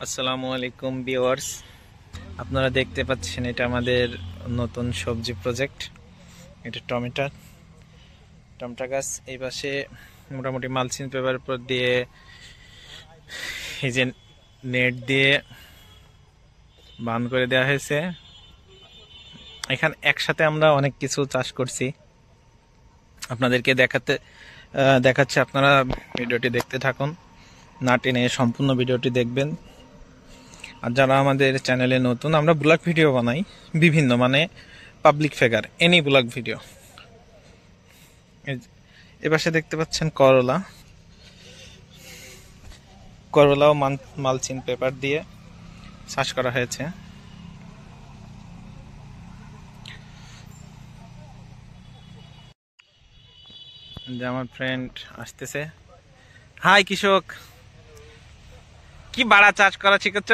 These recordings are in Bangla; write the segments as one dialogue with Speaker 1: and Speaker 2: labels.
Speaker 1: আসসালামু আলাইকুম ভিউয়ার্স, আপনারা দেখতে পাচ্ছেন এটা আমাদের নতুন সবজি প্রজেক্ট। এটা টমেটো গাছ। এই পাশে মোটামুটি মালচিং পেপার উপর দিয়ে এই যে নেট দিয়ে বাঁধ করে দেওয়া হয়েছে। এখানে একসাথে আমরা অনেক কিছু চাষ করছি, আপনাদেরকে দেখাচ্ছে। আপনারা ভিডিওটি দেখতে থাকুন, না টেনে সম্পূর্ণ ভিডিওটি দেখবেন। আর যারা আমাদের চ্যানেলে নতুন, আমরা ব্লগ ভিডিও বানাই বিভিন্ন, মানে public figure, any blog video. এপাশে দেখতে পাচ্ছেন করলাও মালচিং পেপার দিয়ে চাষ করা হয়েছে। যে আমার ফ্রেন্ড আসতেছে। হাই কৃষক, কি বাড়া চাষ করা শিখেছ?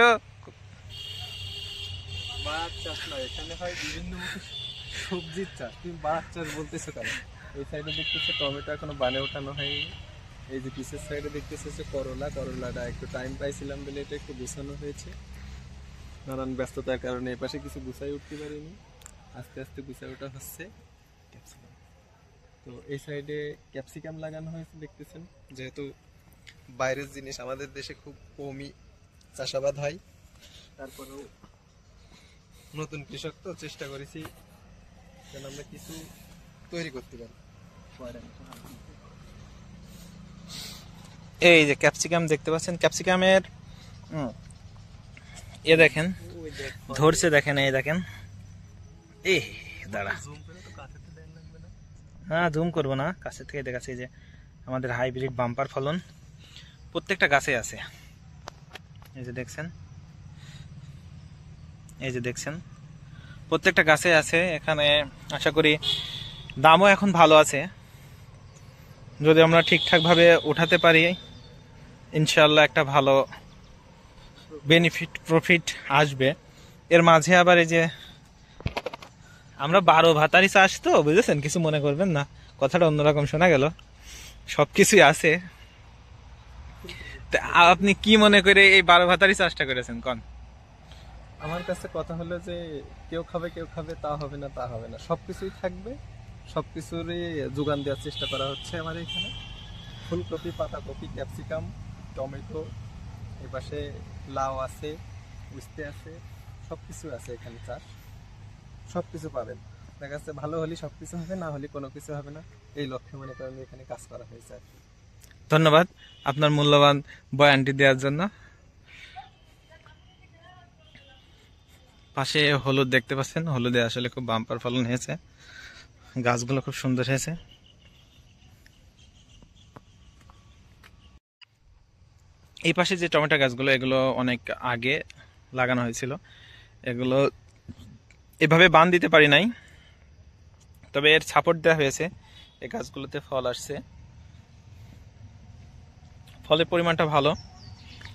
Speaker 2: বাড়ার চাষ নয়, এখানে হয় বিভিন্ন সবজির চাষ। তুমি বাড়ার চাষ বলতেছো কেন? এই সাইডে দেখতেছো টমেটো এখনো বানে ওঠানো হয়নি। এই যে পিসের সাইডে দেখতেছো করলাটা একটু টাইম পাইছিলাম বলে এটা একটু গুছানো হয়েছে। নানান ব্যস্ততার কারণে এ পাশে কিছু গুছাই উঠতে পারিনি, আস্তে আস্তে গুছাই ওঠা হচ্ছে। ক্যাপসিকাম, তো এই সাইডে ক্যাপসিকাম লাগানো হয়েছে দেখতেছেন। যেহেতু বাইরের জিনিস আমাদের দেশে খুব কমই চাষাবাদ হয়, তারপরেও নতুন কৃষক তো চেষ্টা করেছি যেন আমরা কিছু তৈরি করতে পারি।
Speaker 1: এই যে ক্যাপসিকাম দেখতে পাচ্ছেন, ক্যাপসিকামের দেখেন ধরছে, দেখেন এই দেখেন। দাঁড়া, হ্যাঁ জুম করবো না, কাছে থেকে দেখাচ্ছে। যে আমাদের হাইব্রিড বাম্পার ফলন প্রত্যেকটা গাছে আছে। এই যে দেখছেন প্রত্যেকটা গাছে আছে। এখানে আশা করি দামও এখন ভালো আছে, যদি আমরা ঠিকঠাক ভাবে উঠাতে পারি ইনশাল্লাহ একটা ভালো প্রফিট আসবে। এর মাঝে আবার এই যে আমরা 12 ভাতারি চাষ, তো বুঝেছেন, কিছু মনে করবেন না, কথাটা অন্যরকম শোনা গেল। সবকিছুই আছে। আপনি কি মনে করে এই 12 ভাতারি চাষটা করেছেন কন?
Speaker 2: আমার কাছে কথা হলো যে কেউ খাবে তা হবে না, সবকিছুই থাকবে, সবকিছুরই যোগান দেওয়ার চেষ্টা করা হচ্ছে। আমার এখানে ফুলকপি, পাতাকপি, ক্যাপসিকাম, টমেটো, এপাশে লাউ আছে, উস্তে আছে, সবকিছু আছে এখানে চাষ। সবকিছু পাবেন, দেখা যাচ্ছে ভালো হলে সবকিছু হবে, না হলে কোনো কিছু হবে না। এই লক্ষ্যে মনে করেন এখানে কাজ করা হয়েছে আর কি।
Speaker 1: ধন্যবাদ আপনার মূল্যবান বয়ানটি দেওয়ার জন্য। পাশে হলুদ দেখতে পাচ্ছেন, হলুদে আসলে খুব বাম্পার ফলন হয়েছে, গাছগুলো খুব সুন্দর হয়েছে। এই পাশে যে টমেটো গাছগুলো, এগুলো অনেক আগে লাগানো হয়েছিল। এগুলো এভাবে বান দিতে পারি নাই, তবে এর সাপোর্ট দেওয়া হয়েছে। এই গাছগুলোতে ফল আসছে, ফলের পরিমাণটা ভালো।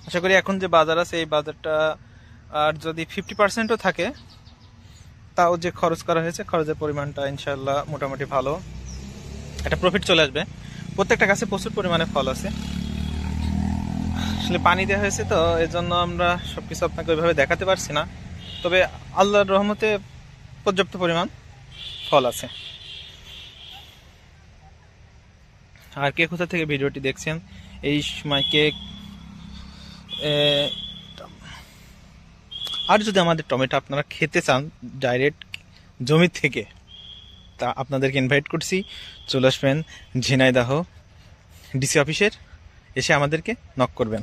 Speaker 1: আশা করি এখন যে বাজার আছে এই বাজারটা আর যদি 50%ও থাকে, তাও যে খরচ করা হয়েছে খরচের পরিমাণটা ইনশাল্লাহ মোটামুটি ভালো, একটা প্রফিট চলে আসবে। প্রত্যেকটা গাছে প্রচুর পরিমাণে ফল আছে। আসলে পানি দেওয়া হয়েছে, তো এর জন্য আমরা সবকিছু আপনাকে ওইভাবে দেখাতে পারছি না, তবে আল্লাহর রহমতে পর্যাপ্ত পরিমাণ ফল আছে। আর কে কোথা থেকে ভিডিওটি দেখছেন এই সময়, আর যদি আমাদের টমেটো আপনারা খেতে চান ডাইরেক্ট জমি থেকে, তা আপনাদেরকে ইনভাইট করছি, চলে আসবেন ঝিনাইদহ ডিসি অফিসের, এসে আমাদেরকে নক করবেন।